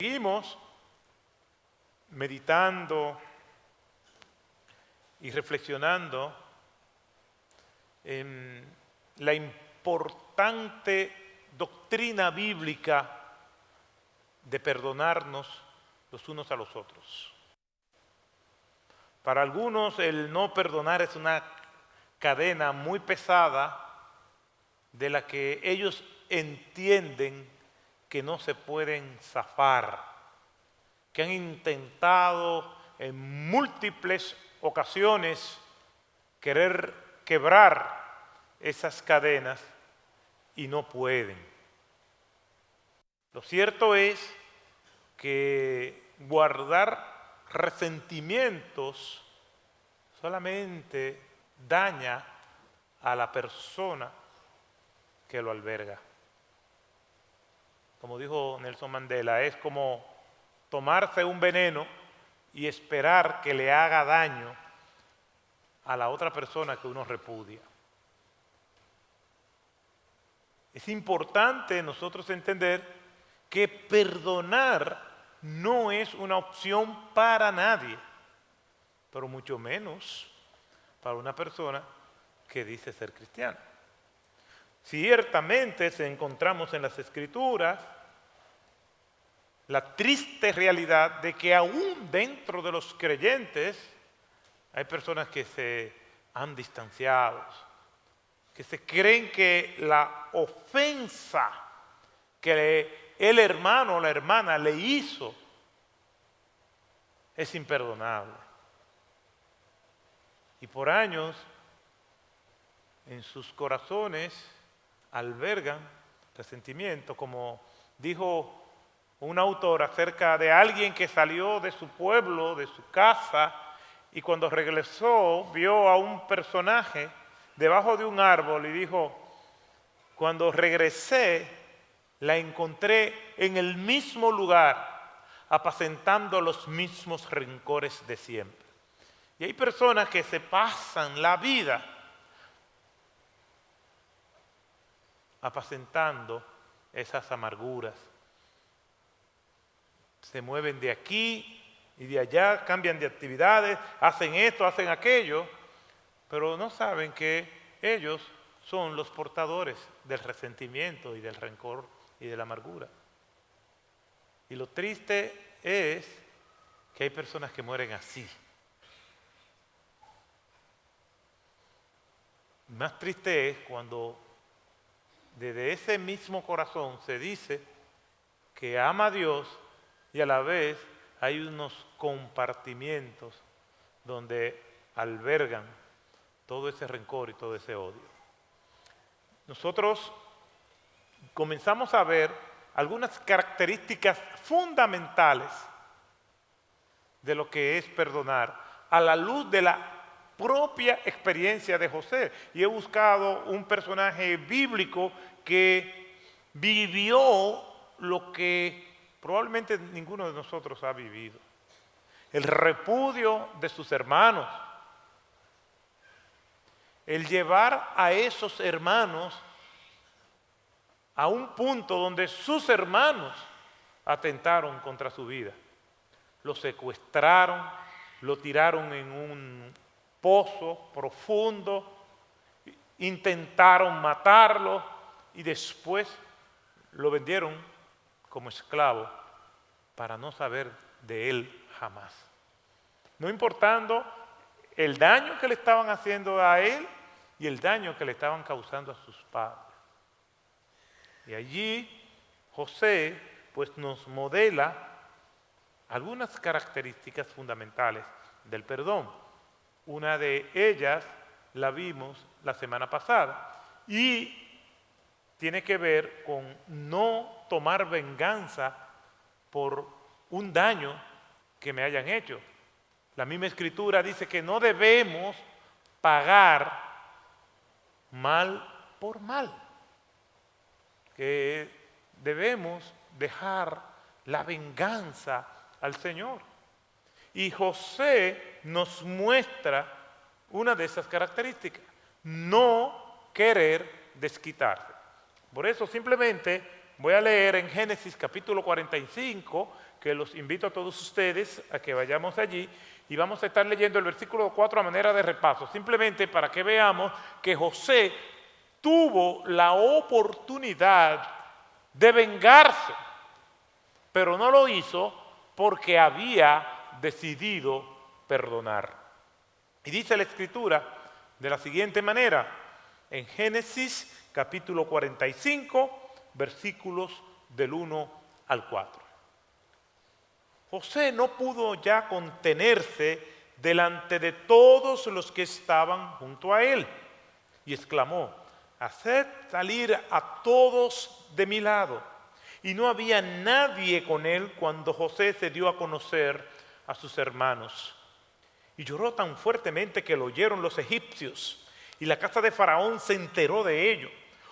Seguimos meditando y reflexionando en la importante doctrina bíblica de perdonarnos los unos a los otros. Para algunos el no perdonar es una cadena muy pesada de la que ellos entienden que no se pueden zafar, que han intentado en múltiples ocasiones querer quebrar esas cadenas y no pueden. Lo cierto es que guardar resentimientos solamente daña a la persona que lo alberga. Como dijo Nelson Mandela, es como tomarse un veneno y esperar que le haga daño a la otra persona que uno repudia. Es importante nosotros entender que perdonar no es una opción para nadie, pero mucho menos para una persona que dice ser cristiana. Ciertamente encontramos en las Escrituras la triste realidad de que aún dentro de los creyentes hay personas que se han distanciado, que se creen que la ofensa que el hermano o la hermana le hizo es imperdonable. Y por años en sus corazones albergan resentimiento, como dijo un autor acerca de alguien que salió de su pueblo, de su casa, y cuando regresó vio a un personaje debajo de un árbol y dijo: cuando regresé la encontré en el mismo lugar, apacentando los mismos rencores de siempre. Y hay personas que se pasan la vida apacentando esas amarguras. Se mueven de aquí y de allá, cambian de actividades, hacen esto, hacen aquello, pero no saben que ellos son los portadores del resentimiento y del rencor y de la amargura. Y lo triste es que hay personas que mueren así. Más triste es cuando desde ese mismo corazón se dice que ama a Dios y a la vez hay unos compartimientos donde albergan todo ese rencor y todo ese odio. Nosotros comenzamos a ver algunas características fundamentales de lo que es perdonar a la luz de la propia experiencia de José. Y he buscado un personaje bíblico que vivió lo que probablemente ninguno de nosotros ha vivido. El repudio de sus hermanos. El llevar a esos hermanos a un punto donde sus hermanos atentaron contra su vida. Lo secuestraron, lo tiraron en un pozo profundo, intentaron matarlo y después lo vendieron como esclavo para no saber de él jamás. No importando el daño que le estaban haciendo a él y el daño que le estaban causando a sus padres. Y allí José pues nos modela algunas características fundamentales del perdón. Una de ellas la vimos la semana pasada y tiene que ver con no tomar venganza por un daño que me hayan hecho. La misma Escritura dice que no debemos pagar mal por mal, que debemos dejar la venganza al Señor. Y José nos muestra una de esas características: no querer desquitarse. Por eso simplemente voy a leer en Génesis capítulo 45, que los invito a todos ustedes a que vayamos allí, y vamos a estar leyendo el versículo 4 a manera de repaso, simplemente para que veamos que José tuvo la oportunidad de vengarse, pero no lo hizo porque había decidido perdonar. Y dice la Escritura de la siguiente manera, en Génesis capítulo 45, versículos del 1 al 4. José no pudo ya contenerse delante de todos los que estaban junto a él y exclamó: haced salir a todos de mi lado. Y no había nadie con él cuando José se dio a conocer a sus hermanos. Y lloró tan fuertemente que lo oyeron los egipcios, y la casa de Faraón se enteró de ello.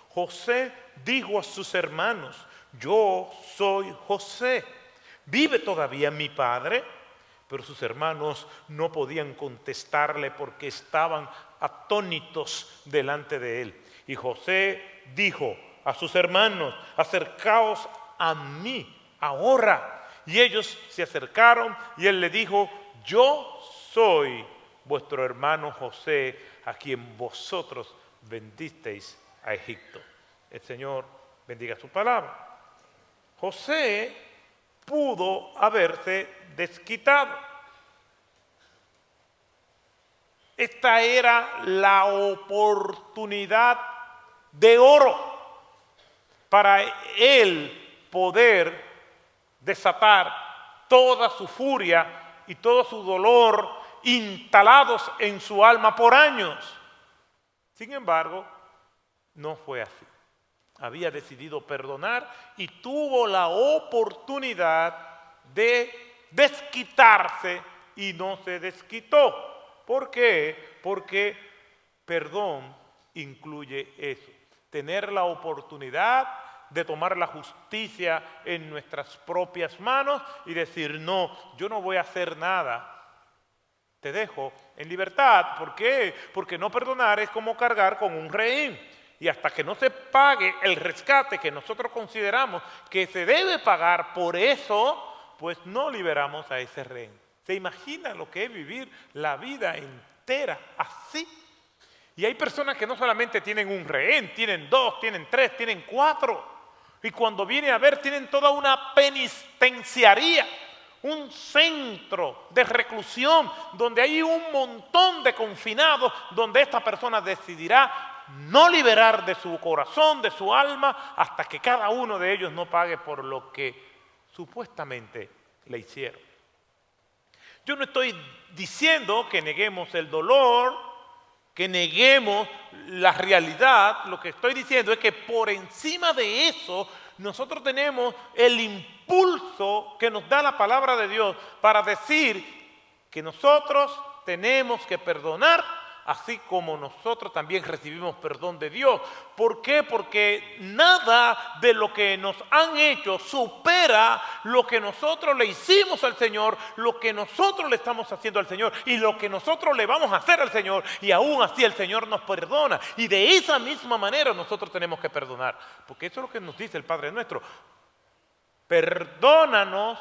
José dijo a sus hermanos: yo soy José, ¿vive todavía mi padre? Pero sus hermanos no podían contestarle porque estaban atónitos delante de él. Y José dijo a sus hermanos: acercaos a mí ahora. Y ellos se acercaron y él le dijo: yo soy vuestro hermano José, a quien vosotros vendisteis a Egipto. El Señor bendiga su palabra. José pudo haberse desquitado. Esta era la oportunidad de oro para él poder desatar toda su furia y todo su dolor instalados en su alma por años. Sin embargo, no fue así. Había decidido perdonar y tuvo la oportunidad de desquitarse y no se desquitó. ¿Por qué? Porque perdón incluye eso, tener la oportunidad de tomar la justicia en nuestras propias manos y decir: no, yo no voy a hacer nada, te dejo en libertad. ¿Por qué? Porque no perdonar es como cargar con un rehén. Y hasta que no se pague el rescate que nosotros consideramos que se debe pagar por eso, pues no liberamos a ese rehén. ¿Se imagina lo que es vivir la vida entera así? Y hay personas que no solamente tienen un rehén, tienen dos, tienen tres, tienen cuatro. Y cuando viene a ver, tienen toda una penitenciaría, un centro de reclusión, donde hay un montón de confinados, donde esta persona decidirá no liberar de su corazón, de su alma, hasta que cada uno de ellos no pague por lo que supuestamente le hicieron. Yo no estoy diciendo que neguemos el dolor, que neguemos la realidad. Lo que estoy diciendo es que por encima de eso nosotros tenemos el impulso que nos da la palabra de Dios para decir que nosotros tenemos que perdonar, así como nosotros también recibimos perdón de Dios. ¿Por qué? Porque nada de lo que nos han hecho supera lo que nosotros le hicimos al Señor, lo que nosotros le estamos haciendo al Señor y lo que nosotros le vamos a hacer al Señor. Y aún así el Señor nos perdona. Y de esa misma manera nosotros tenemos que perdonar. Porque eso es lo que nos dice el Padre nuestro. Perdónanos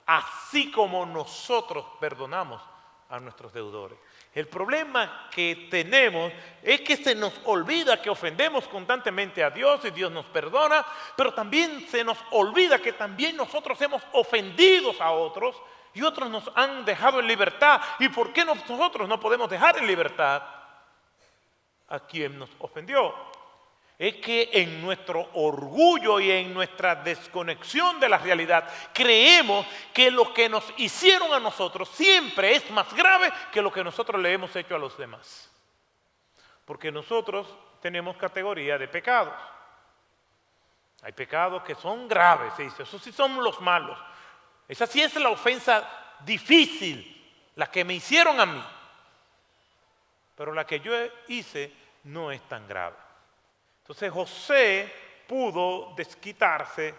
así como nosotros perdonamos a nuestros deudores. El problema que tenemos es que se nos olvida que ofendemos constantemente a Dios y Dios nos perdona, pero también se nos olvida que también nosotros hemos ofendido a otros y otros nos han dejado en libertad. ¿Y por qué nosotros no podemos dejar en libertad a quien nos ofendió? Es que en nuestro orgullo y en nuestra desconexión de la realidad creemos que lo que nos hicieron a nosotros siempre es más grave que lo que nosotros le hemos hecho a los demás. Porque nosotros tenemos categoría de pecados. Hay pecados que son graves, se dice, esos sí son los malos. Esa sí es la ofensa difícil, la que me hicieron a mí. Pero la que yo hice no es tan grave. Entonces José pudo desquitarse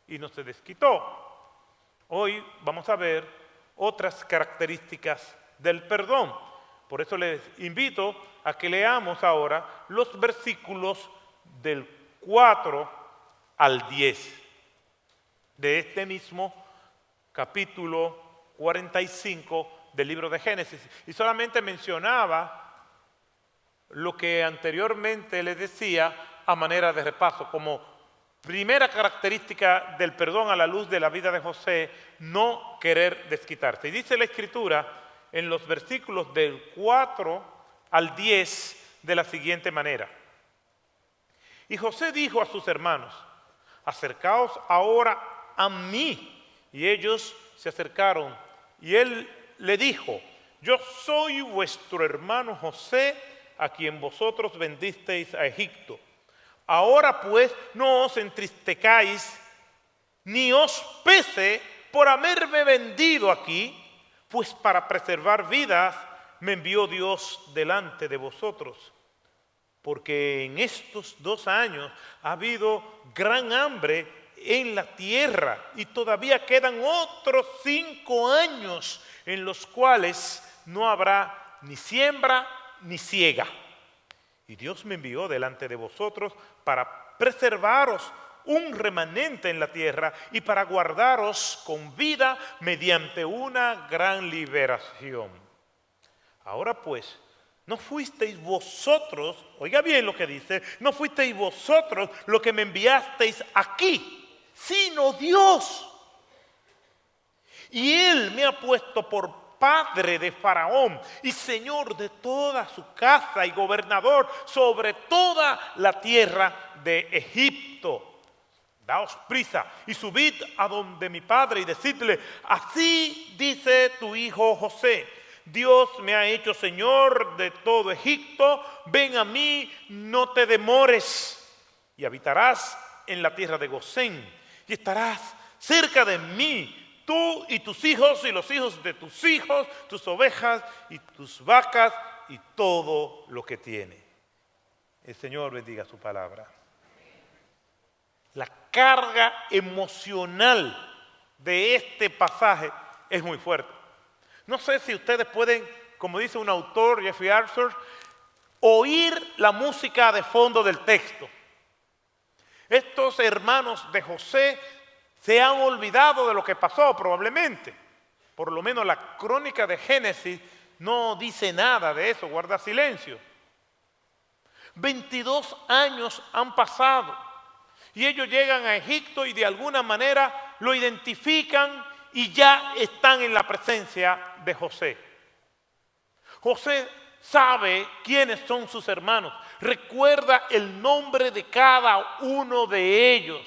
y no se desquitó. Hoy vamos a ver otras características del perdón. Por eso les invito a que leamos ahora los versículos del 4 al 10. de este mismo capítulo 45 del libro de Génesis. Y solamente mencionaba lo que anteriormente les decía a manera de repaso, como primera característica del perdón a la luz de la vida de José, no querer desquitarse. Y dice la Escritura en los versículos del 4 al 10 de la siguiente manera. Y José dijo a sus hermanos: acercaos ahora a mí. Y ellos se acercaron, y él le dijo: yo soy vuestro hermano José, a quien vosotros vendisteis a Egipto. Ahora pues no os entristezcáis, ni os pese por haberme vendido aquí, pues para preservar vidas me envió Dios delante de vosotros. Porque en estos 2 años ha habido gran hambre en la tierra, y todavía quedan otros 5 años en los cuales no habrá ni siembra ni siega. Y Dios me envió delante de vosotros para preservaros un remanente en la tierra y para guardaros con vida mediante una gran liberación. Ahora pues, no fuisteis vosotros, oiga bien lo que dice, no fuisteis vosotros los que me enviasteis aquí, sino Dios. Y Él me ha puesto por padre de Faraón y señor de toda su casa y gobernador sobre toda la tierra de Egipto. Daos prisa y subid a donde mi padre y decidle: así dice tu hijo José, Dios me ha hecho señor de todo Egipto, ven a mí, no te demores, y habitarás en la tierra de Gosén, y estarás cerca de mí, tú y tus hijos y los hijos de tus hijos, tus ovejas y tus vacas y todo lo que tiene. El Señor bendiga su palabra. La carga emocional de este pasaje es muy fuerte. No sé si ustedes pueden, como dice un autor, Jeffrey Arthur, oír la música de fondo del texto. Estos hermanos de José se han olvidado de lo que pasó probablemente. Por lo menos la crónica de Génesis no dice nada de eso, guarda silencio. 22 años han pasado y ellos llegan a Egipto y de alguna manera lo identifican y ya están en la presencia de José. José sabe quiénes son sus hermanos, recuerda el nombre de cada uno de ellos.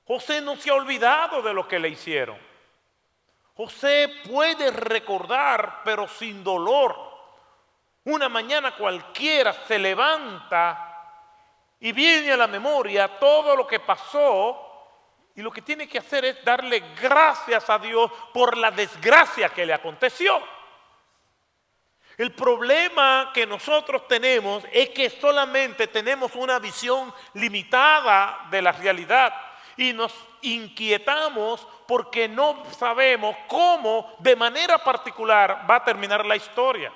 José no se ha olvidado de lo que le hicieron. José puede recordar, pero sin dolor. Una mañana cualquiera se levanta y viene a la memoria todo lo que pasó, y lo que tiene que hacer es darle gracias a Dios por la desgracia que le aconteció. El problema que nosotros tenemos es que solamente tenemos una visión limitada de la realidad y nos inquietamos porque no sabemos cómo de manera particular va a terminar la historia.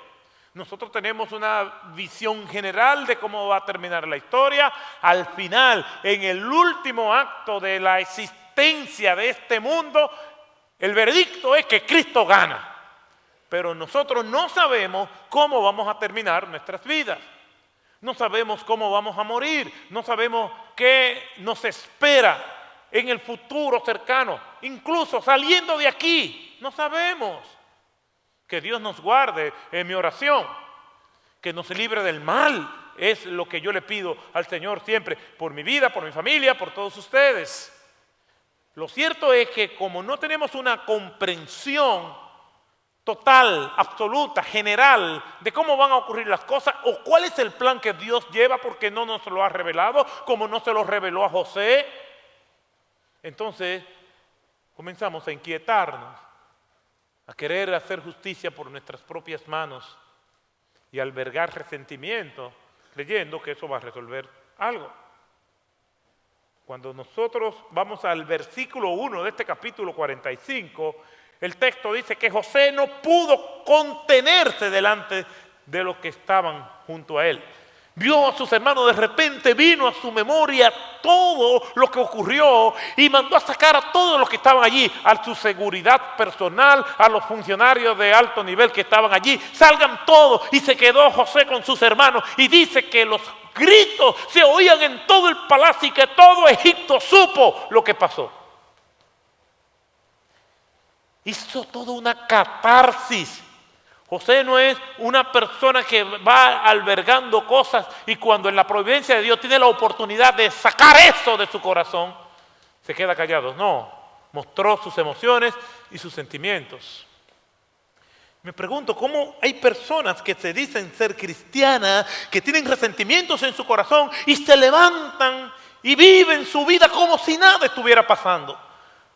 Nosotros tenemos una visión general de cómo va a terminar la historia. Al final, en el último acto de la existencia de este mundo, el veredicto es que Cristo gana. Pero nosotros no sabemos cómo vamos a terminar nuestras vidas. No sabemos cómo vamos a morir. No sabemos qué nos espera en el futuro cercano. Incluso saliendo de aquí, no sabemos. Que Dios nos guarde en mi oración, que nos libre del mal, es lo que yo le pido al Señor siempre, por mi vida, por mi familia, por todos ustedes. Lo cierto es que como no tenemos una comprensión total, absoluta, general, de cómo van a ocurrir las cosas, o cuál es el plan que Dios lleva, porque no nos lo ha revelado, como no se lo reveló a José, entonces comenzamos a inquietarnos, a querer hacer justicia por nuestras propias manos y albergar resentimiento, creyendo que eso va a resolver algo. Cuando nosotros vamos al versículo 1 de este capítulo 45, el texto dice que José no pudo contenerse delante de los que estaban junto a él. Vio a sus hermanos, de repente vino a su memoria todo lo que ocurrió y mandó a sacar a todos los que estaban allí, a su seguridad personal, a los funcionarios de alto nivel que estaban allí. Salgan todos. Y se quedó José con sus hermanos y dice que los gritos se oían en todo el palacio y que todo Egipto supo lo que pasó. Hizo toda una catarsis. José no es una persona que va albergando cosas y cuando en la providencia de Dios tiene la oportunidad de sacar eso de su corazón, se queda callado. No, mostró sus emociones y sus sentimientos. Me pregunto cómo hay personas que se dicen ser cristianas, que tienen resentimientos en su corazón y se levantan y viven su vida como si nada estuviera pasando,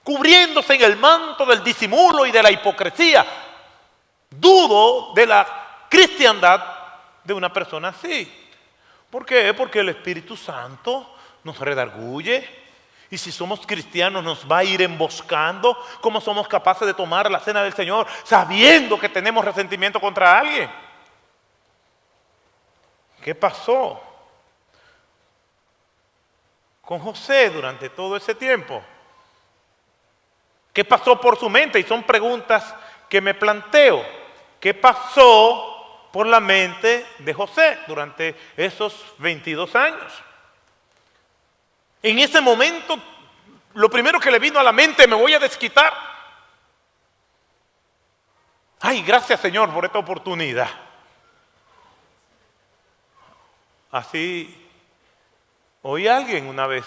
cubriéndose en el manto del disimulo y de la hipocresía. Dudo de la cristiandad de una persona así. ¿Por qué? Porque el Espíritu Santo nos redarguye. Y si somos cristianos nos va a ir emboscando. ¿Cómo somos capaces de tomar la cena del Señor sabiendo que tenemos resentimiento contra alguien? ¿Qué pasó con José durante todo ese tiempo? ¿Qué pasó por su mente? Y son preguntas que me planteo. ¿Qué pasó por la mente de José durante esos 22 años? En ese momento, lo primero que le vino a la mente, me voy a desquitar. Ay, gracias Señor por esta oportunidad. Así, oí a alguien una vez,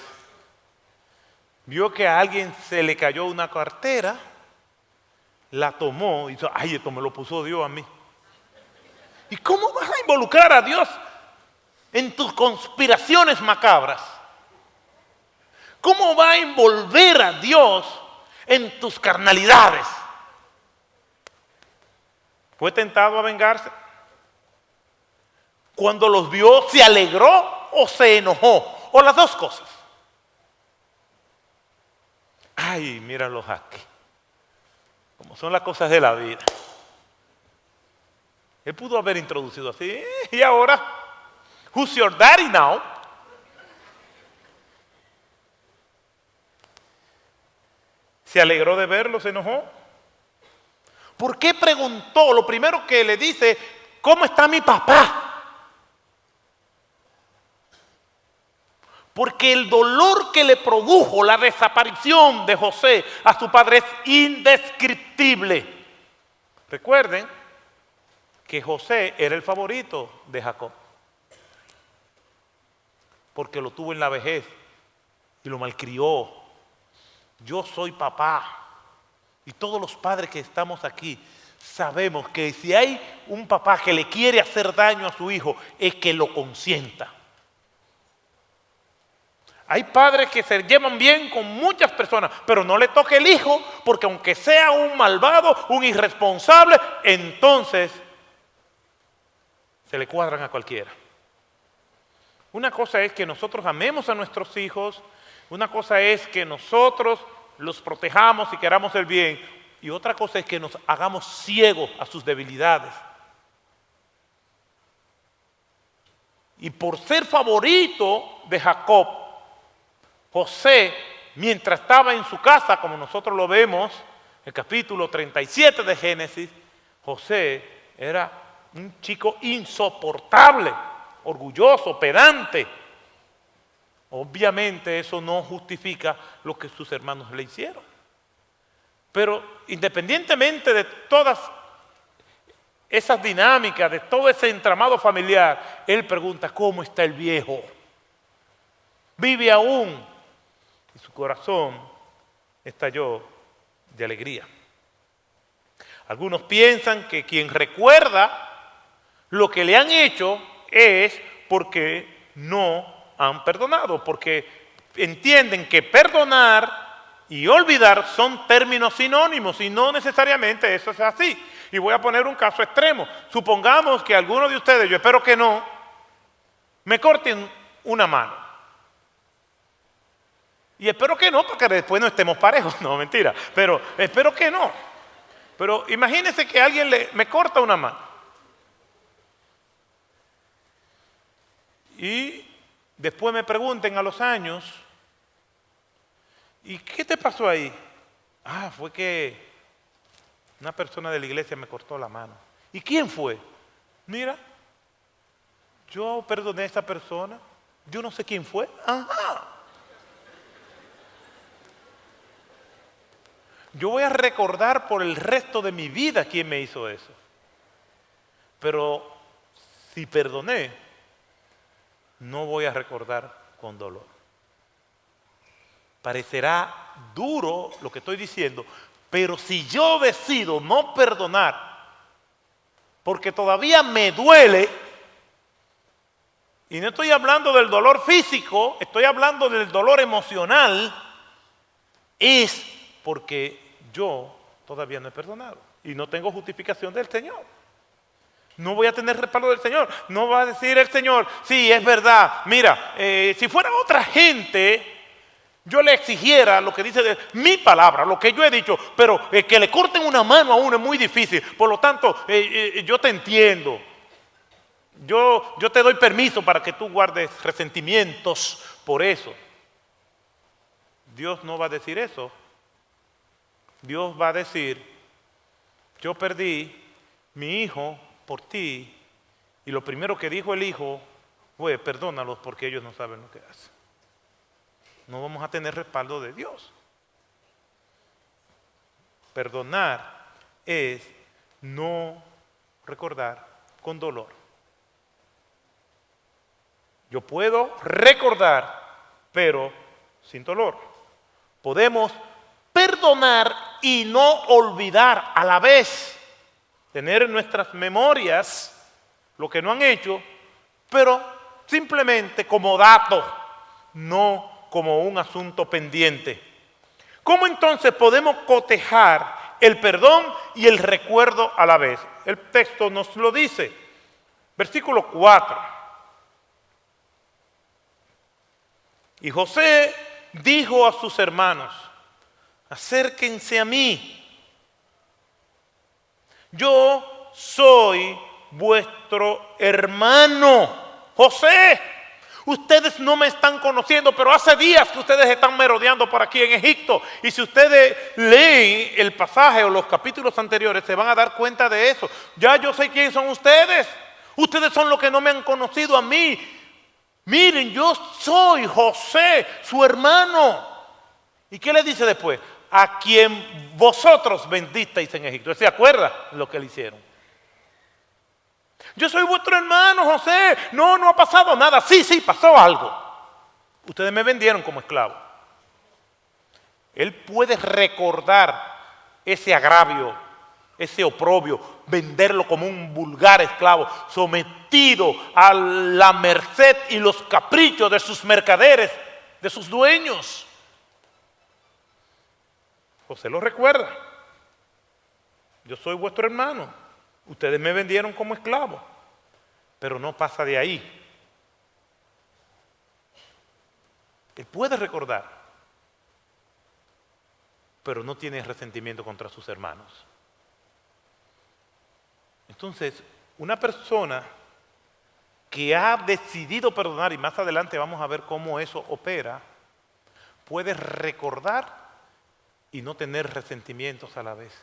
vio que a alguien se le cayó una cartera, la tomó y dijo, ay, esto me lo puso Dios a mí. ¿Y cómo vas a involucrar a Dios en tus conspiraciones macabras? ¿Cómo va a envolver a Dios en tus carnalidades? ¿Fue tentado a vengarse? Cuando los vio, ¿se alegró o se enojó? O las dos cosas. Ay, míralos aquí. Como son las cosas de la vida. Él pudo haber introducido así. Y ahora, who's your daddy now? ¿Se alegró de verlo? ¿Se enojó? ¿Por qué preguntó? Lo primero que le dice, ¿cómo está mi papá? Porque el dolor que le produjo la desaparición de José a su padre es indescriptible. Recuerden que José era el favorito de Jacob, porque lo tuvo en la vejez y lo malcrió. Yo soy papá y todos los padres que estamos aquí sabemos que si hay un papá que le quiere hacer daño a su hijo es que lo consienta. Hay padres que se llevan bien con muchas personas, pero no le toque el hijo, porque aunque sea un malvado, un irresponsable, entonces se le cuadran a cualquiera. Una cosa es que nosotros amemos a nuestros hijos, una cosa es que nosotros los protejamos y queramos el bien, y otra cosa es que nos hagamos ciegos a sus debilidades. Y por ser favorito de Jacob, José, mientras estaba en su casa, como nosotros lo vemos, el capítulo 37 de Génesis, José era un chico insoportable, orgulloso, pedante. Obviamente eso no justifica lo que sus hermanos le hicieron. Pero independientemente de todas esas dinámicas, de todo ese entramado familiar, él pregunta, ¿cómo está el viejo? ¿Vive aún? Y su corazón estalló de alegría. Algunos piensan que quien recuerda lo que le han hecho es porque no han perdonado, porque entienden que perdonar y olvidar son términos sinónimos y no necesariamente eso es así. Y voy a poner un caso extremo. Supongamos que alguno de ustedes, yo espero que no, me corten una mano. Y espero que no, porque después no estemos parejos. No, mentira. Pero espero que no. Pero imagínense que alguien me corta una mano. Y después me pregunten a los años, ¿y qué te pasó ahí? Ah, fue que una persona de la iglesia me cortó la mano. ¿Y quién fue? Mira, yo perdoné a esa persona, yo no sé quién fue. Ajá. Yo voy a recordar por el resto de mi vida quién me hizo eso. Pero si perdoné, no voy a recordar con dolor. Parecerá duro lo que estoy diciendo, pero si yo decido no perdonar, porque todavía me duele, y no estoy hablando del dolor físico, estoy hablando del dolor emocional, es porque yo todavía no he perdonado y no tengo justificación del Señor. No voy a tener respaldo del Señor. No va a decir el Señor, sí, es verdad. Mira, si fuera otra gente, yo le exigiera lo que dice de mi palabra, lo que yo he dicho, pero que le corten una mano a uno es muy difícil. Por lo tanto, yo te entiendo. Yo te doy permiso para que tú guardes resentimientos por eso. Dios no va a decir eso. Dios va a decir, yo perdí mi hijo por ti, y lo primero que dijo el hijo fue, perdónalos porque ellos no saben lo que hacen. No vamos a tener respaldo de Dios. Perdonar es no recordar con dolor. Yo puedo recordar, pero sin dolor. Podemos perdonar y no olvidar a la vez. Tener en nuestras memorias lo que no han hecho, pero simplemente como dato, no como un asunto pendiente. ¿Cómo entonces podemos cotejar el perdón y el recuerdo a la vez? El texto nos lo dice. Versículo 4. Y José dijo a sus hermanos, acérquense a mí. Yo soy vuestro hermano, José. Ustedes no me están conociendo, pero hace días que ustedes están merodeando por aquí en Egipto. Y si ustedes leen el pasaje o los capítulos anteriores, se van a dar cuenta de eso. Ya yo sé quién son ustedes. Ustedes son los que no me han conocido a mí. Miren, yo soy José, su hermano. ¿Y qué le dice después? A quien vosotros vendisteis en Egipto. ¿Se acuerda lo que le hicieron? Yo soy vuestro hermano, José. No ha pasado nada. Sí, pasó algo. Ustedes me vendieron como esclavo. Él puede recordar ese agravio, ese oprobio, venderlo como un vulgar esclavo, sometido a la merced y los caprichos de sus mercaderes, de sus dueños. José lo recuerda. Yo soy vuestro hermano. Ustedes me vendieron como esclavo. Pero no pasa de ahí. Él puede recordar, pero no tiene resentimiento contra sus hermanos. Entonces, una persona que ha decidido perdonar, y más adelante vamos a ver cómo eso opera, puede recordar y no tener resentimientos a la vez.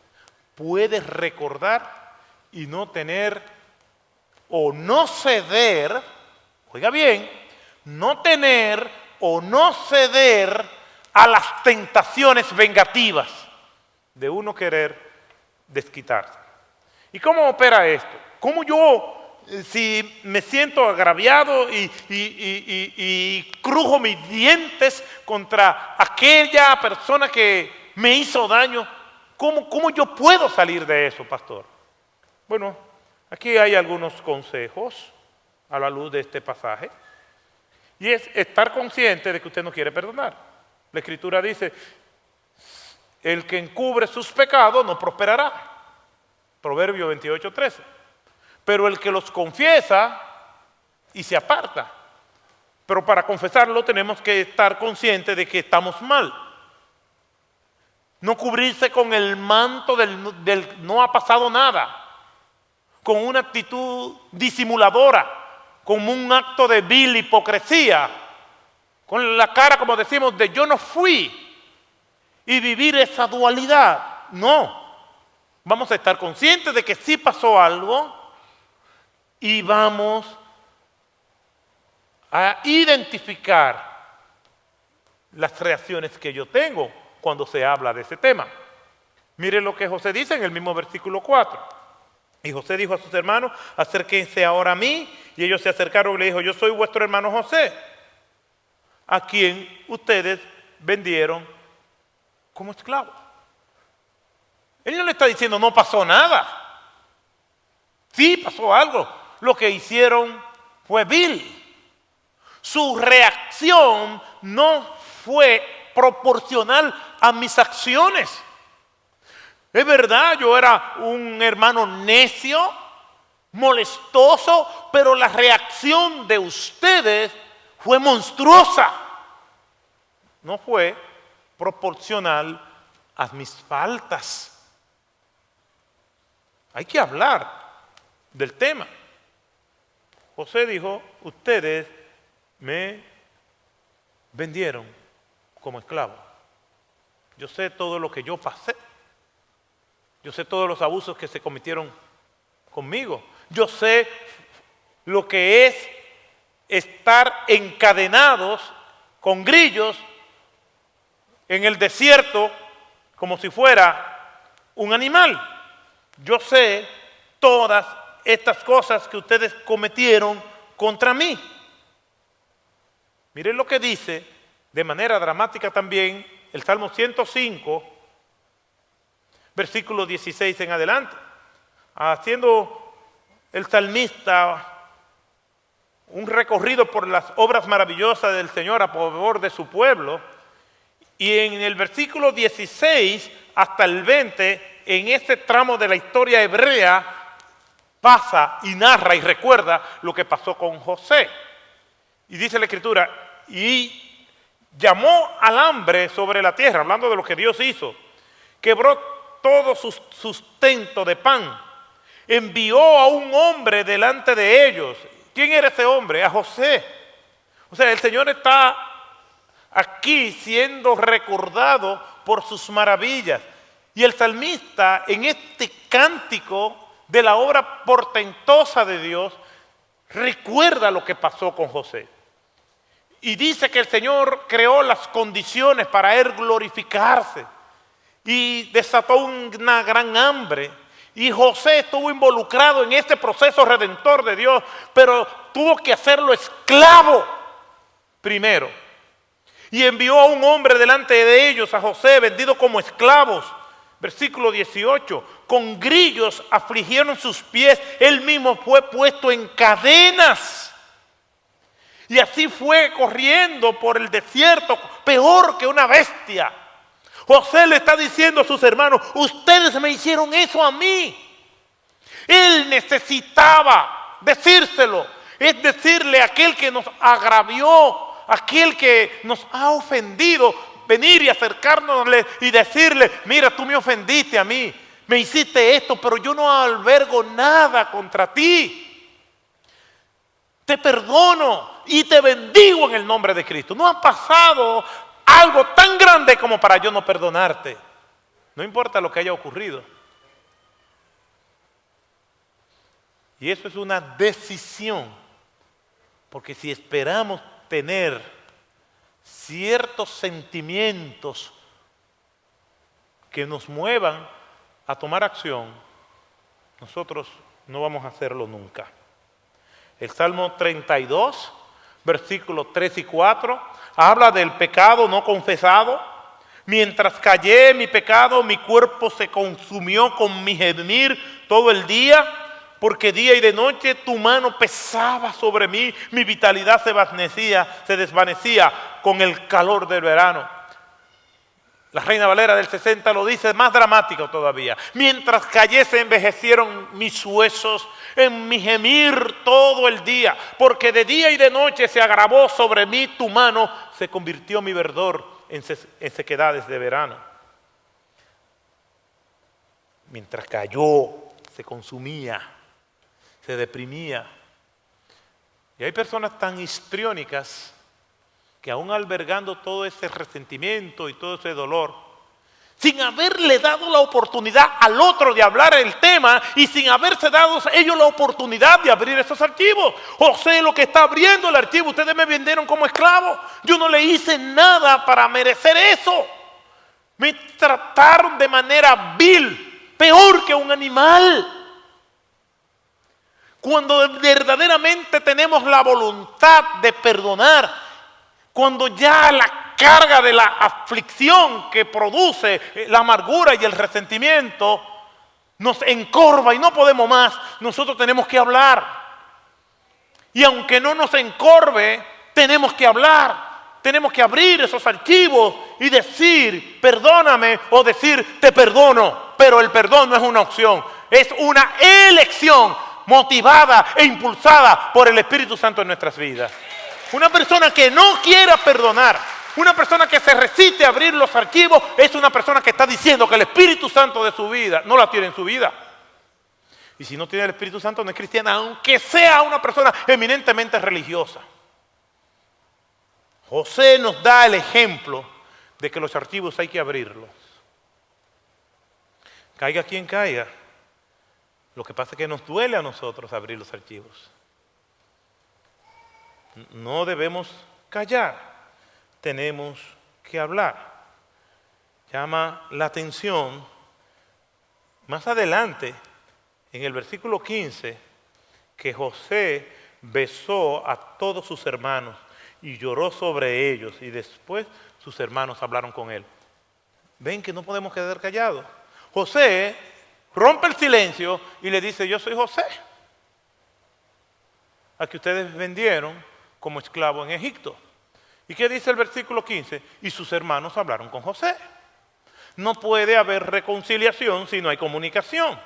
Puede recordar y no tener o no ceder, oiga bien, no tener o no ceder a las tentaciones vengativas de uno querer desquitarse. ¿Y cómo opera esto? ¿Cómo yo, si me siento agraviado y crujo mis dientes contra aquella persona que me hizo daño, ¿cómo yo puedo salir de eso, pastor? Bueno, aquí hay algunos consejos a la luz de este pasaje. Y es estar consciente de que usted no quiere perdonar. La Escritura dice, el que encubre sus pecados no prosperará. Proverbio 28:13. Pero el que los confiesa y se aparta. Pero para confesarlo tenemos que estar conscientes de que estamos mal. No cubrirse con el manto del no ha pasado nada, con una actitud disimuladora, como un acto de vil hipocresía, con la cara, como decimos, de yo no fui, y vivir esa dualidad. No, vamos a estar conscientes de que sí pasó algo y vamos a identificar las reacciones que yo tengo cuando se habla de ese tema. Mire lo que José dice en el mismo versículo 4. Y José dijo a sus hermanos, acérquense ahora a mí. Y ellos se acercaron y le dijo, yo soy vuestro hermano José, a quien ustedes vendieron como esclavo. Él no le está diciendo no pasó nada. Sí pasó algo. Lo que hicieron fue vil. Su reacción no fue proporcional a mis acciones. Es verdad, yo era un hermano necio, molestoso, pero la reacción de ustedes fue monstruosa. No fue proporcional a mis faltas. Hay que hablar del tema. José dijo, ustedes me vendieron como esclavo. Yo sé todo lo que yo pasé. Yo sé todos los abusos que se cometieron conmigo. Yo sé lo que es estar encadenados con grillos en el desierto como si fuera un animal. Yo sé todas estas cosas que ustedes cometieron contra mí. Miren lo que dice de manera dramática también el Salmo 105, versículo 16 en adelante. Haciendo el salmista un recorrido por las obras maravillosas del Señor a favor de su pueblo. Y en el versículo 16 hasta el 20, en este tramo de la historia hebrea, pasa y narra y recuerda lo que pasó con José. Y dice la Escritura, y llamó al hambre sobre la tierra, hablando de lo que Dios hizo, quebró todo su sustento de pan, envió a un hombre delante de ellos. ¿Quién era ese hombre? A José. O sea, el Señor está aquí siendo recordado por sus maravillas. Y el salmista, en este cántico de la obra portentosa de Dios, recuerda lo que pasó con José. Y dice que el Señor creó las condiciones para él glorificarse. Y desató una gran hambre. Y José estuvo involucrado en este proceso redentor de Dios, pero tuvo que hacerlo esclavo primero. Y envió a un hombre delante de ellos, a José, vendido como esclavos. Versículo 18, con grillos afligieron sus pies, él mismo fue puesto en cadenas. Y así fue corriendo por el desierto, peor que una bestia. José le está diciendo a sus hermanos, ustedes me hicieron eso a mí. Él necesitaba decírselo, es decirle a aquel que nos agravió, aquel que nos ha ofendido, venir y acercarnos y decirle, mira, tú me ofendiste a mí, me hiciste esto, pero yo no albergo nada contra ti. Te perdono y te bendigo en el nombre de Cristo. No ha pasado algo tan grande como para yo no perdonarte. No importa lo que haya ocurrido. Y eso es una decisión. Porque si esperamos tener ciertos sentimientos que nos muevan a tomar acción, nosotros no vamos a hacerlo nunca. El Salmo 32, versículos 3 y 4, habla del pecado no confesado. Mientras callé mi pecado, mi cuerpo se consumió con mi gemir todo el día, porque día y de noche tu mano pesaba sobre mí, mi vitalidad se desvanecía con el calor del verano. La Reina Valera del 60 lo dice más dramático todavía. Mientras callé se envejecieron mis huesos en mi gemir todo el día, porque de día y de noche se agravó sobre mí tu mano, se convirtió mi verdor en sequedades de verano. Mientras cayó, se consumía, se deprimía. Y hay personas tan histriónicas que aún albergando todo ese resentimiento y todo ese dolor, sin haberle dado la oportunidad al otro de hablar el tema y sin haberse dado ellos la oportunidad de abrir esos archivos. José lo que está abriendo el archivo, ustedes me vendieron como esclavo, yo no le hice nada para merecer eso. Me trataron de manera vil, peor que un animal. Cuando verdaderamente tenemos la voluntad de perdonar, cuando ya la carga de la aflicción que produce la amargura y el resentimiento nos encorva y no podemos más, nosotros tenemos que hablar. Y aunque no nos encorve, tenemos que hablar. Tenemos que abrir esos archivos y decir, perdóname, o decir, te perdono. Pero el perdón no es una opción, es una elección motivada e impulsada por el Espíritu Santo en nuestras vidas. Una persona que no quiera perdonar, una persona que se resiste a abrir los archivos, es una persona que está diciendo que el Espíritu Santo de su vida no la tiene en su vida. Y si no tiene el Espíritu Santo, no es cristiana, aunque sea una persona eminentemente religiosa. José nos da el ejemplo de que los archivos hay que abrirlos. Caiga quien caiga. Lo que pasa es que nos duele a nosotros abrir los archivos. No debemos callar, tenemos que hablar. Llama la atención más adelante, en el versículo 15, que José besó a todos sus hermanos y lloró sobre ellos, y después sus hermanos hablaron con él. Ven que no podemos quedar callados. José rompe el silencio y le dice, yo soy José, a que ustedes vendieron como esclavo en Egipto. ¿Y qué dice el versículo 15? Y sus hermanos hablaron con José. No puede haber reconciliación si no hay comunicación.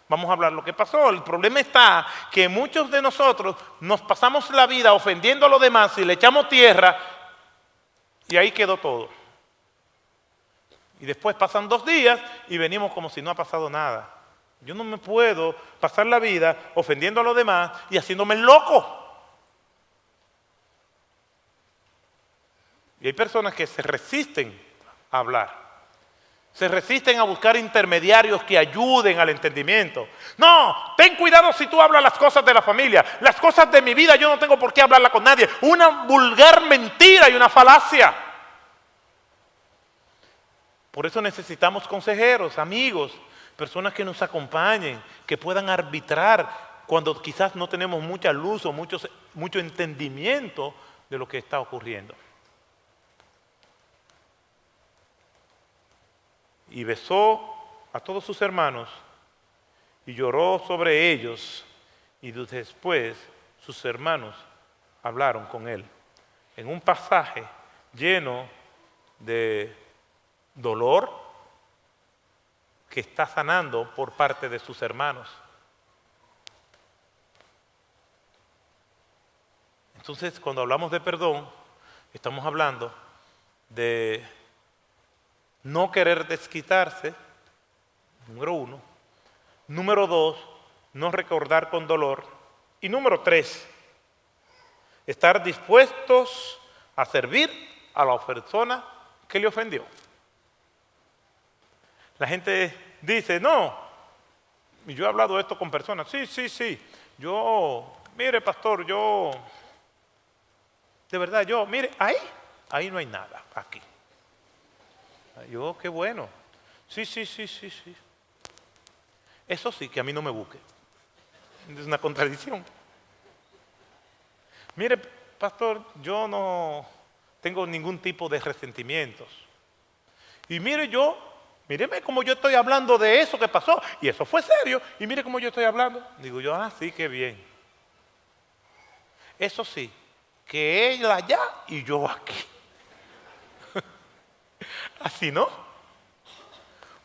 Vamos a hablar lo que pasó. El problema está que muchos de nosotros nos pasamos la vida ofendiendo a los demás y le echamos tierra y ahí quedó todo. Y después pasan 2 días y venimos como si no ha pasado nada. Yo no me puedo pasar la vida ofendiendo a los demás y haciéndome el loco. Y hay personas que se resisten a hablar. Se resisten a buscar intermediarios que ayuden al entendimiento. No, ten cuidado si tú hablas las cosas de la familia. Las cosas de mi vida yo no tengo por qué hablarlas con nadie. Una vulgar mentira y una falacia. Por eso necesitamos consejeros, amigos, personas que nos acompañen, que puedan arbitrar cuando quizás no tenemos mucha luz o mucho entendimiento de lo que está ocurriendo. Y besó a todos sus hermanos y lloró sobre ellos, y después sus hermanos hablaron con él. En un pasaje lleno de dolor que está sanando por parte de sus hermanos. Entonces, cuando hablamos de perdón, estamos hablando de no querer desquitarse, número 1. Número 2, no recordar con dolor. Y número 3, estar dispuestos a servir a la persona que le ofendió. La gente dice, no, y yo he hablado esto con personas, sí, mire pastor, de verdad, mire, ahí no hay nada, aquí. Yo, qué bueno. Sí. Eso sí, que a mí no me busque. Es una contradicción. Mire, pastor, yo no tengo ningún tipo de resentimientos. Y míreme cómo yo estoy hablando de eso que pasó. Y eso fue serio. Y mire cómo yo estoy hablando. Digo yo, sí, qué bien. Eso sí, que él allá y yo aquí. Así no.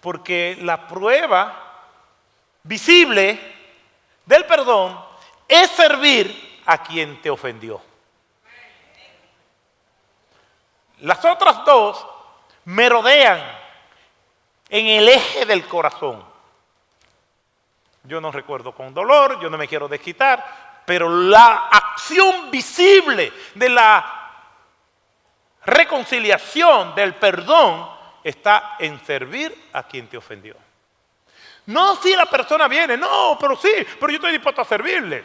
Porque la prueba visible del perdón es servir a quien te ofendió. Las otras 2 merodean en el eje del corazón. Yo no recuerdo con dolor, yo no me quiero desquitar, pero la acción visible de la reconciliación, del perdón, está en servir a quien te ofendió. No si la persona viene, no, pero sí, pero yo estoy dispuesto a servirle.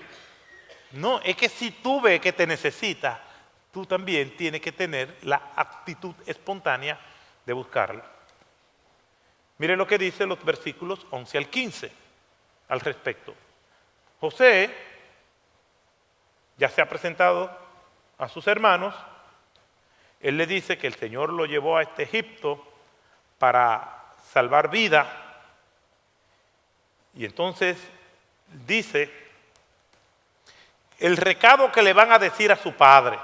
No, es que si tú ves que te necesita, tú también tienes que tener la actitud espontánea de buscarla. Mire lo que dice los versículos 11 al 15 al respecto. José ya se ha presentado a sus hermanos. Él le dice que el Señor lo llevó a este Egipto para salvar vida. Y entonces dice el recado que le van a decir a su padre,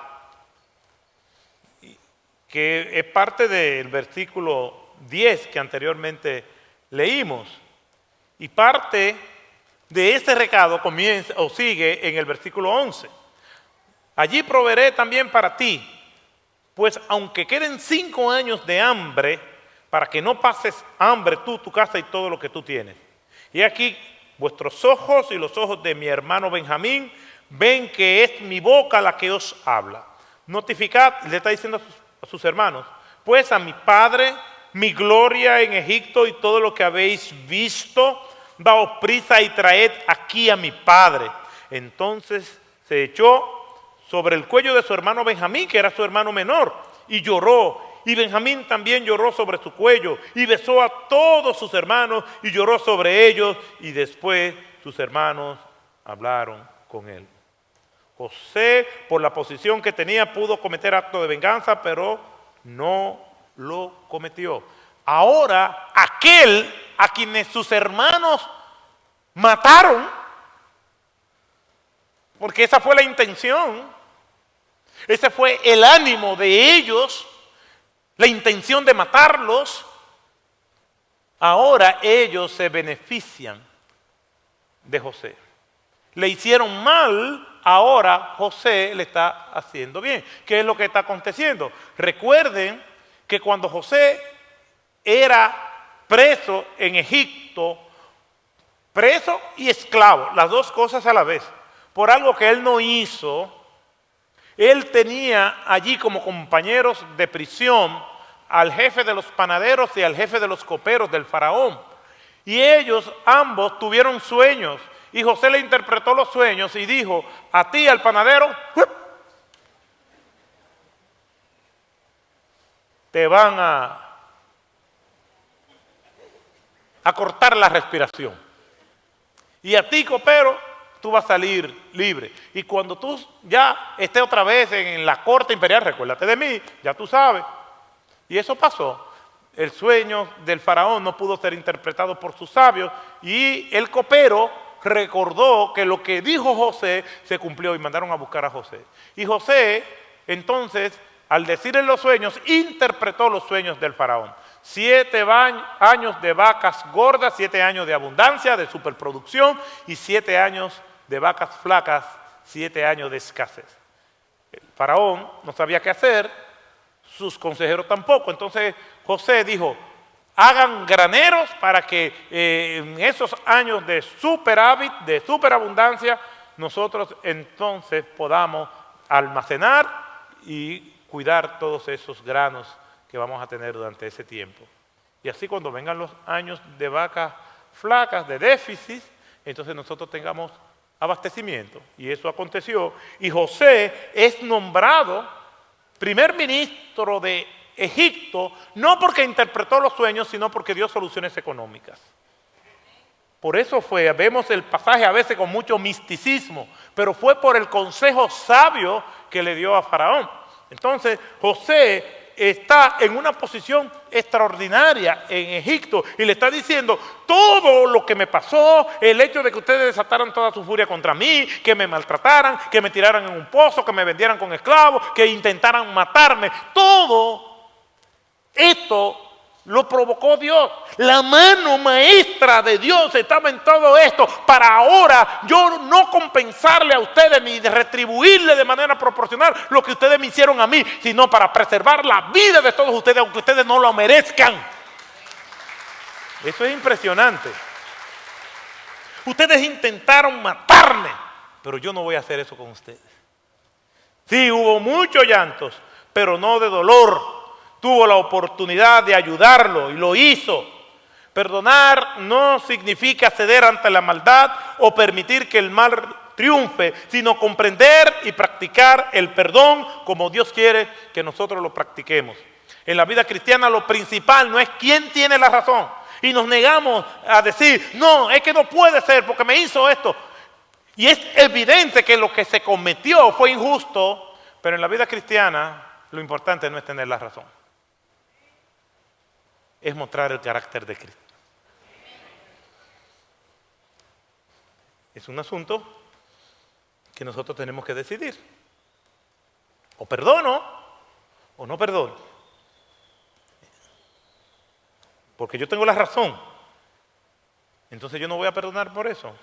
que es parte del versículo 10 que anteriormente leímos. Y parte de ese recado comienza o sigue en el versículo 11. Allí proveeré también para ti, pues aunque queden 5 años de hambre, para que no pases hambre tú, tu casa y todo lo que tú tienes. Y aquí vuestros ojos y los ojos de mi hermano Benjamín ven que es mi boca la que os habla. Notificad, le está diciendo a sus hermanos, pues a mi padre, mi gloria en Egipto y todo lo que habéis visto, daos prisa y traed aquí a mi padre. Entonces se echó sobre el cuello de su hermano Benjamín, que era su hermano menor, y lloró. Y Benjamín también lloró sobre su cuello y besó a todos sus hermanos y lloró sobre ellos. Y después sus hermanos hablaron con él. José, por la posición que tenía, pudo cometer acto de venganza, pero no lo cometió. Ahora, aquel a quienes sus hermanos mataron, porque esa fue la intención, ese fue el ánimo de ellos, la intención de matarlos, ahora ellos se benefician de José. Le hicieron mal, ahora José le está haciendo bien. ¿Qué es lo que está aconteciendo? Recuerden que cuando José era preso en Egipto, preso y esclavo, las dos cosas a la vez, por algo que él no hizo, él tenía allí como compañeros de prisión al jefe de los panaderos y al jefe de los coperos del faraón. Y ellos ambos tuvieron sueños. Y José le interpretó los sueños y dijo, a ti, al panadero, te van a cortar la respiración. Y a ti, copero, tú vas a salir libre. Y cuando tú ya estés otra vez en la corte imperial, recuérdate de mí, ya tú sabes. Y eso pasó. El sueño del faraón no pudo ser interpretado por sus sabios y el copero recordó que lo que dijo José se cumplió y mandaron a buscar a José. Y José, entonces, al decir en los sueños, interpretó los sueños del faraón. 7 años de vacas gordas, 7 años de abundancia, de superproducción y 7 años de vacas flacas, 7 años de escasez. El faraón no sabía qué hacer, sus consejeros tampoco. Entonces José dijo, hagan graneros para que en esos años de superávit, de superabundancia, nosotros entonces podamos almacenar y cuidar todos esos granos que vamos a tener durante ese tiempo. Y así cuando vengan los años de vacas flacas, de déficit, entonces nosotros tengamos abastecimiento. Y eso aconteció. Y José es nombrado primer ministro de Egipto, no porque interpretó los sueños, sino porque dio soluciones económicas. Por eso fue, vemos el pasaje a veces con mucho misticismo, pero fue por el consejo sabio que le dio a Faraón. Entonces, José está en una posición extraordinaria en Egipto y le está diciendo todo lo que me pasó, el hecho de que ustedes desataran toda su furia contra mí, que me maltrataran, que me tiraran en un pozo, que me vendieran con esclavos, que intentaran matarme, todo esto lo provocó Dios. La mano maestra de Dios estaba en todo esto para ahora yo no compensarle a ustedes ni de retribuirle de manera proporcional lo que ustedes me hicieron a mí, sino para preservar la vida de todos ustedes, aunque ustedes no lo merezcan. Eso es impresionante. Ustedes intentaron matarme, pero yo no voy a hacer eso con ustedes. Sí, hubo muchos llantos, pero no de dolor. Tuvo la oportunidad de ayudarlo y lo hizo. Perdonar no significa ceder ante la maldad o permitir que el mal triunfe, sino comprender y practicar el perdón como Dios quiere que nosotros lo practiquemos. En la vida cristiana lo principal no es quién tiene la razón. Y nos negamos a decir, no, es que no puede ser porque me hizo esto. Y es evidente que lo que se cometió fue injusto, pero en la vida cristiana lo importante no es tener la razón. Es mostrar el carácter de Cristo. Es un asunto que nosotros tenemos que decidir. O perdono o no perdono. Porque yo tengo la razón. Entonces yo no voy a perdonar por eso.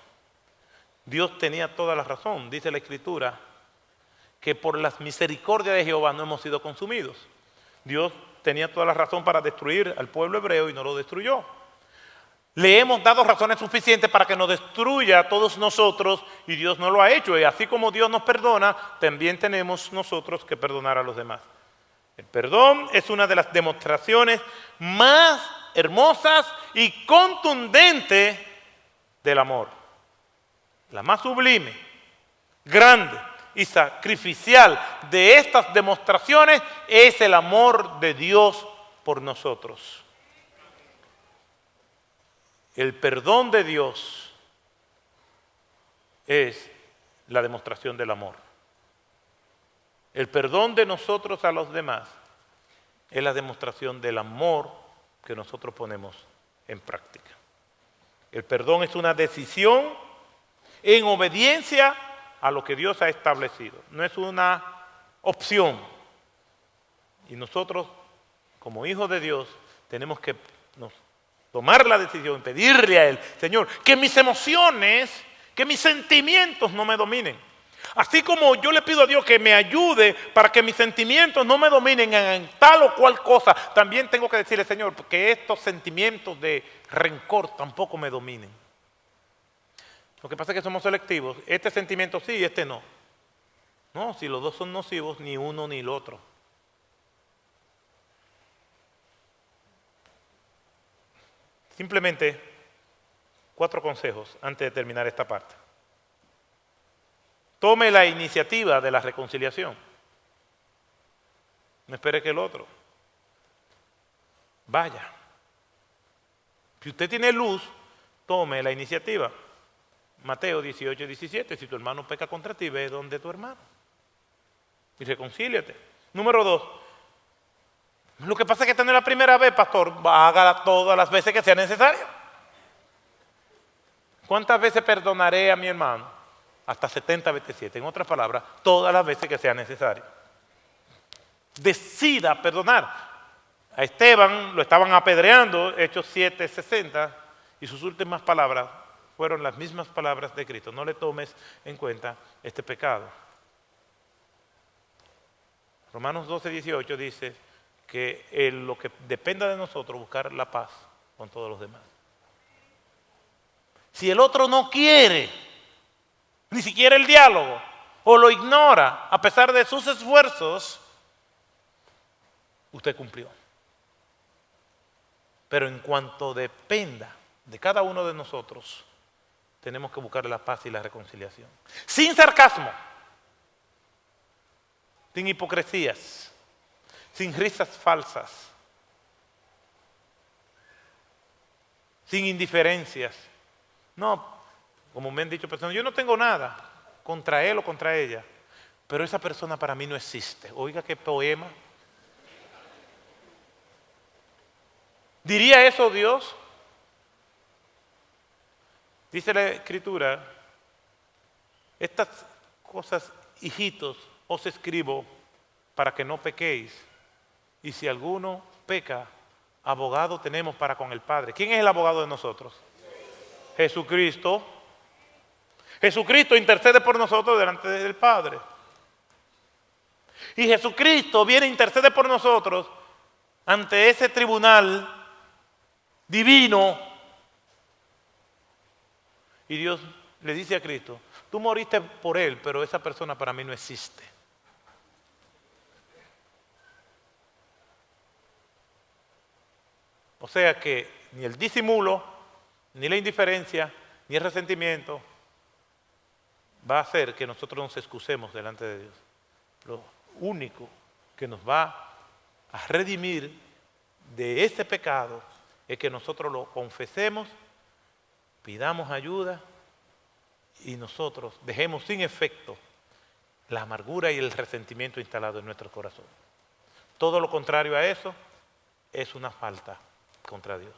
Dios tenía toda la razón. Dice la Escritura que por las misericordias de Jehová no hemos sido consumidos. Dios tenía toda la razón para destruir al pueblo hebreo y no lo destruyó. Le hemos dado razones suficientes para que nos destruya a todos nosotros y Dios no lo ha hecho. Y así como Dios nos perdona, también tenemos nosotros que perdonar a los demás. El perdón es una de las demostraciones más hermosas y contundentes del amor. La más sublime, grande y sacrificial de estas demostraciones es el amor de Dios por nosotros. El perdón de Dios es la demostración del amor. El perdón de nosotros a los demás es la demostración del amor que nosotros ponemos en práctica. El perdón es una decisión en obediencia a lo que Dios ha establecido. No es una opción. Y nosotros, como hijos de Dios, tenemos que tomar la decisión, pedirle a Él, Señor, que mis emociones, que mis sentimientos no me dominen. Así como yo le pido a Dios que me ayude para que mis sentimientos no me dominen en tal o cual cosa, también tengo que decirle, Señor, que estos sentimientos de rencor tampoco me dominen. Lo que pasa es que somos selectivos. Este sentimiento sí, este no. No, si los dos son nocivos, ni uno ni el otro. Simplemente 4 consejos antes de terminar esta parte. Tome la iniciativa de la reconciliación. No espere que el otro vaya. Si usted tiene luz, tome la iniciativa. Mateo 18, 17, si tu hermano peca contra ti, ve donde tu hermano y reconcíliate. Número 2, lo que pasa es que esta no es la primera vez, pastor, hágala todas las veces que sea necesario. ¿Cuántas veces perdonaré a mi hermano? Hasta 70 veces 7, en otras palabras, todas las veces que sea necesario. Decida perdonar. A Esteban lo estaban apedreando, Hechos 7, 60, y sus últimas palabras fueron las mismas palabras de Cristo. No le tomes en cuenta este pecado. Romanos 12, 18 dice que lo que dependa de nosotros, buscar la paz con todos los demás. Si el otro no quiere, ni siquiera el diálogo, o lo ignora, a pesar de sus esfuerzos, usted cumplió. Pero en cuanto dependa de cada uno de nosotros, tenemos que buscar la paz y la reconciliación. Sin sarcasmo, sin hipocresías, sin risas falsas, sin indiferencias. No, como me han dicho personas, yo no tengo nada contra él o contra ella, pero esa persona para mí no existe. Oiga qué poema. ¿Diría eso Dios? Dice la Escritura, estas cosas, hijitos, os escribo para que no pequéis. Y si alguno peca, abogado tenemos para con el Padre. ¿Quién es el abogado de nosotros? Jesucristo. Jesucristo intercede por nosotros delante del Padre. Y Jesucristo viene a interceder por nosotros ante ese tribunal divino. Y Dios le dice a Cristo, tú moriste por él, pero esa persona para mí no existe. O sea que ni el disimulo, ni la indiferencia, ni el resentimiento va a hacer que nosotros nos excusemos delante de Dios. Lo único que nos va a redimir de ese pecado es que nosotros lo confesemos, pidamos ayuda y nosotros dejemos sin efecto la amargura y el resentimiento instalado en nuestro corazón. Todo lo contrario a eso es una falta contra Dios.